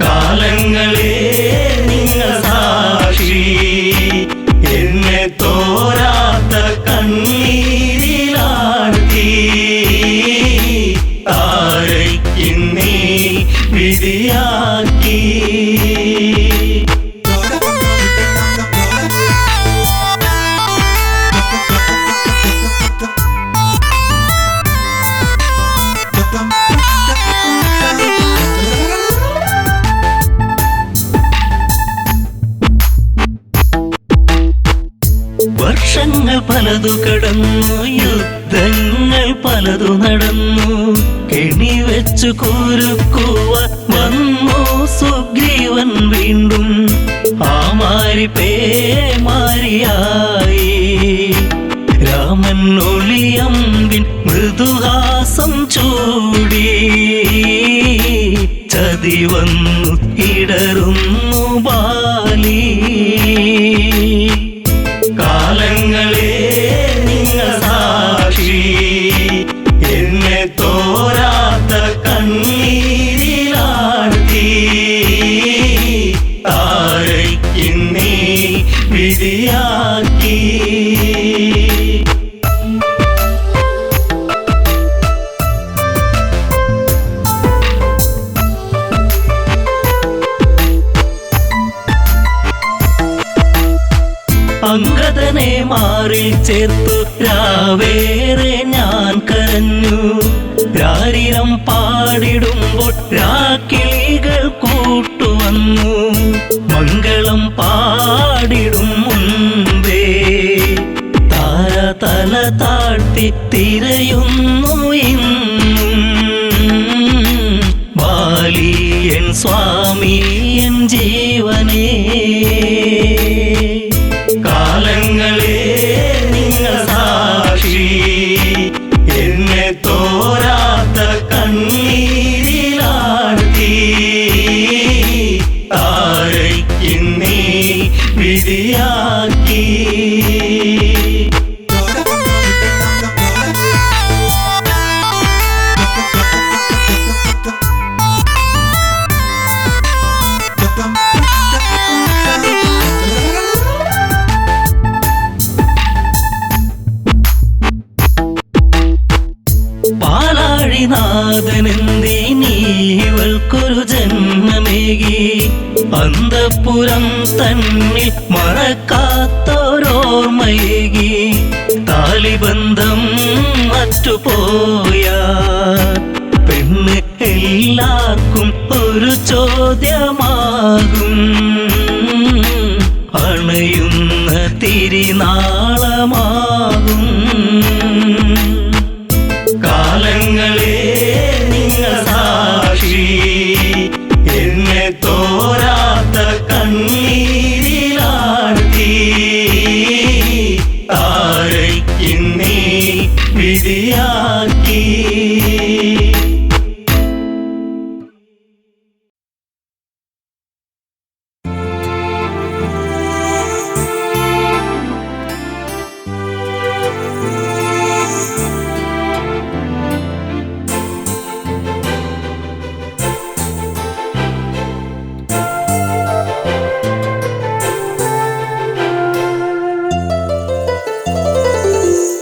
കാലങ്ങളെ നിങ്ങൾ സാക്ഷി എന്നെ തോരാത്ത കണ്ണീരിലാഴ്ത്തി താരയ്ക്കിന്നീ വിധിയാക്കി. വർഷങ്ങൾ പലതു കടന്നു, യുദ്ധങ്ങൾ പലതു നടന്നു. കെണി വെച്ചു കുരുക്കുവാൻ വന്നു സുഗ്രീവൻ വീണ്ടും ആ മാരി പേമാരിയായി. രാമൻ ഒളിയമ്പിൻ മൃദുഹാസം ചൂടി ചതി വന്നു ഇടറുന്നു ബാലി. കാലങ്ങളെ നിങ്ങൾ സാക്ഷി, എന്നെ തോരാത്ത കണ്ണീരിലാഴ്ത്തി. താരയ്ക്കിന്നീ വിധിയാക്കി. അംഗദനെ മാറിൽ ചേർത്തു രാവേറെ ഞാൻ കരഞ്ഞു. രാരിരം പാടിടുമ്പോൾ രാക്കിളികൾ കൂട്ടുവന്നു. മംഗളം പാടിടും മുൻപേ താരതല താഴ്ത്തി തിരയുന്നു ഇന്നും. ബാലിയൻ സ്വാമിയൻ ജീവനേ. കാലങ്ങളെ നിങ്ങൾ സാക്ഷി, എന്നെ തോരാത്ത കണ്ണീരിലാഴ്ത്തി. താരയ്ക്കിന്നീ വിധിയാക്കി. പാലാഴിനാഥനെന്തീനീവൾക്കൊരു ജന്മമേകി. അന്തഃപുരം തന്നിൽ മറക്കാത്തോരോർമ്മയേകി. താലിബന്ധം മറ്റുപോയ പെണ്ണ് എല്ലാവർക്കും ഒരു ചോദ്യമാകും. അണയുന്ന തിരിനാളമാകും. കാലങ്ങളെ നിങ്ങൾ സാക്ഷി, എന്നെ തോരാത്ത കണ്ണീരിലാഴ്ത്തി. താരയ്ക്കിന്നീ വിധിയാക്കി.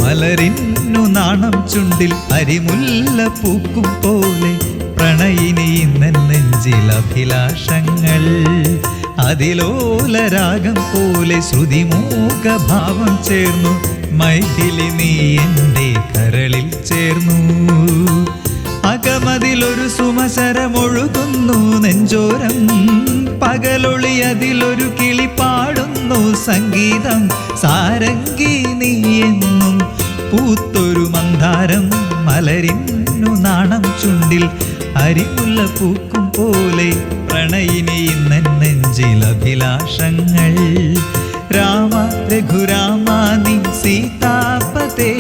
മലരിന്നു നാണം ചുണ്ടിൽ അരിമുല്ല പൂക്കും പോലെ പ്രണയിനി ഇന്നൻ നെഞ്ചിൽ അഭിലാഷങ്ങൾ. അതിലോലരാഗം പോലെ ശ്രുതിമൂകഭാവം ചേർന്നു. മൈഥിലി നീ എൻ്റെ കരളിൽ ചേർന്നു. അകമതിലൊരു സുമസരമൊഴുകുന്നു നെഞ്ചോരം. പകലൊളി അതിലൊരു കിളി പാടുന്നു സംഗീതം. സാരംഗി നീ എന്നും പൂത്തൊരു മന്ദാരം. മലരിന്നു നാണം ചുണ്ടിൽ അരിമുല്ല പൂക്കും പോലെ പ്രണയിനി ഇന്നൻ നെഞ്ചിൽ അഭിലാഷങ്ങൾ. രാമ രഘുരാമ നീ സീതാപതേ.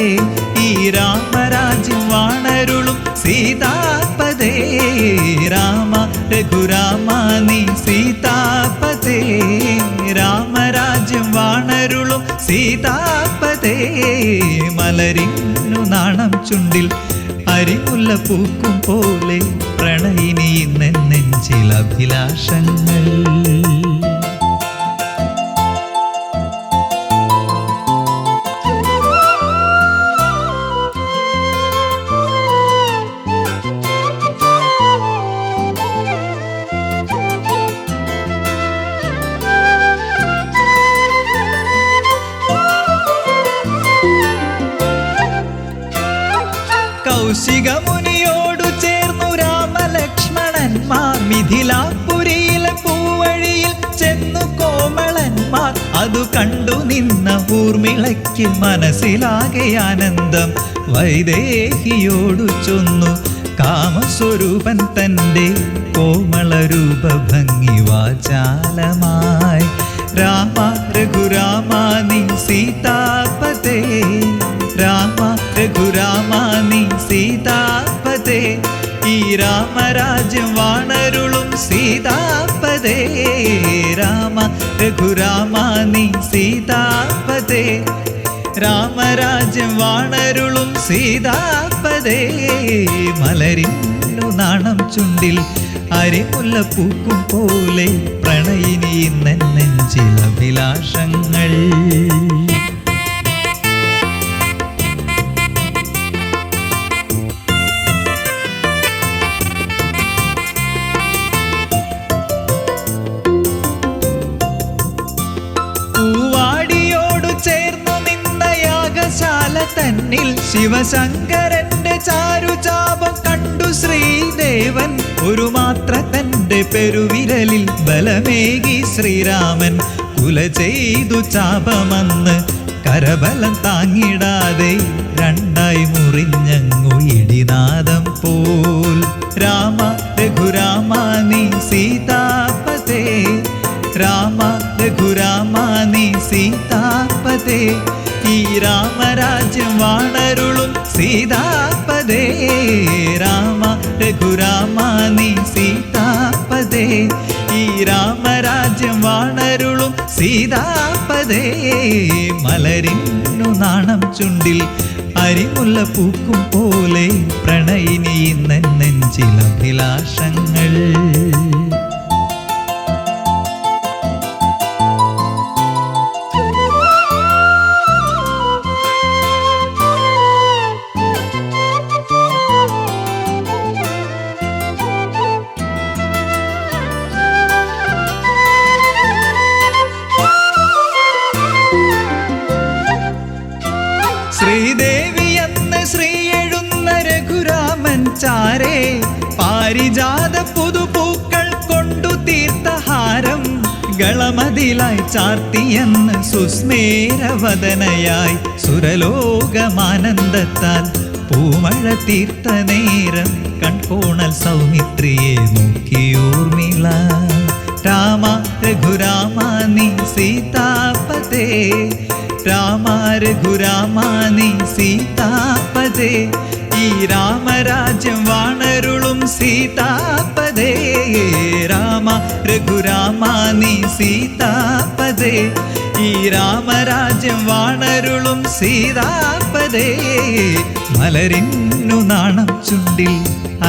ഈ രാമരാജ്യം വാണരുളും സീതാപതേ. രാമ രഘുരാമ നീ സീതാപതേ. രാമരാജ്യം വാണരുളും സീതാപതേ. മലരിന്നു നാണം ചുണ്ടിൽ അരിമുല്ല പൂക്കും പോലെ പ്രണയിനി ഇന്നൻ നെഞ്ചിൽ അഭിലാഷങ്ങൾ. കൗശികമുനിയോടു ചേർന്നു രാമലക്ഷ്മണന്മാർ. മിഥിലാപുരിയിലെ പൂവഴിയിൽ ചെന്നു കോമളന്മാർ. അതു കണ്ടു നിന്ന ഊർമിളയ്ക്ക് മനസ്സിലാകെ ആനന്ദം. വൈദേഹിയോടു ചൊന്നു കാമസ്വരൂപൻ തൻ്റെ കോമളരൂപ ഭംഗി വാചാലമായി രാമ രഘുരാമ നീ സീതാപതേ രാമ രഘുരാമ നീ സീതാപതേ ഈ രാമരാജ്യം വാണരുളും സീതാപതേ രാമ രഘുരാമ നീ സീതാപതേ രാമരാജ്യം വാണരുളും സീതാപതേ മലരിന്നു നാണം ചുണ്ടിൽ അരിമുല്ല പൂക്കും പോലെ പ്രണയിനി നെഞ്ചിൽ അഭിലാഷങ്ങൾ തന്നിൽ ശിവശങ്കരന്റെ ചാരുചാപം കണ്ടു ശ്രീദേവൻ ഒരു മാത്ര തന്റെ പെരുവിരലിൽ ബലമേകി ശ്രീരാമൻ കുല ചെയ്തു ചാപമന്ന് കരബലം താങ്ങിടാതെ രണ്ടായി മുറിഞ്ഞങ്ങു ഇടിനാദം പോൽ രാമ രഘുരാമ നീ സീതാപതേ രാമ രഘുരാമ നീ സീതാപതേ ഈ രാമരാജ്യം വാണരുളും സീതാപതേ രാമ രഘുരാമ നീ സീതാപതേ ഈ രാമരാജ്യം വാണരുളും സീതാപതേ മലരിന്നു നാണം ചുണ്ടിൽ അരിമുല്ല പൂക്കും പോലെ പ്രണയിനി നെഞ്ചിൽ അഭിലാഷങ്ങൾ ശ്രീദേവി എന്ന ശ്രീ എഴുന്ന രഘുരാമൻ ചാരേ പാരിജാത പുതുപൂക്കൾ കൊണ്ടു തീർത്ഥഹാരം ഗളമതിലായി ചാർത്തിയെന്ന് സുസ്മേരവദനയായി സുരലോകമാനന്ദത്താൽ പൂമഴ തീർത്ത നേരം കൺകോണൽ സൗമിത്രിയെ നോക്കിയോർമിള രാമ രഘുരാമ നീ സീതാപതേ രാമ രഘുരാമ നീ സീതാപതേ ഈ രാമരാജ്യം വാണരുളും സീതാപതേ രാമ രഘുരാമ നീ സീതാപതേ ഈ രാമരാജ്യം വാണരുളും സീതാപതേ മലരിന്നു നാണം ചുണ്ടിൽ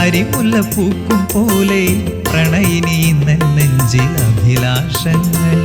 അരിമുല്ല പൂക്കും പോലെ പ്രണയിനി നെഞ്ചിൽ അഭിലാഷങ്ങൾ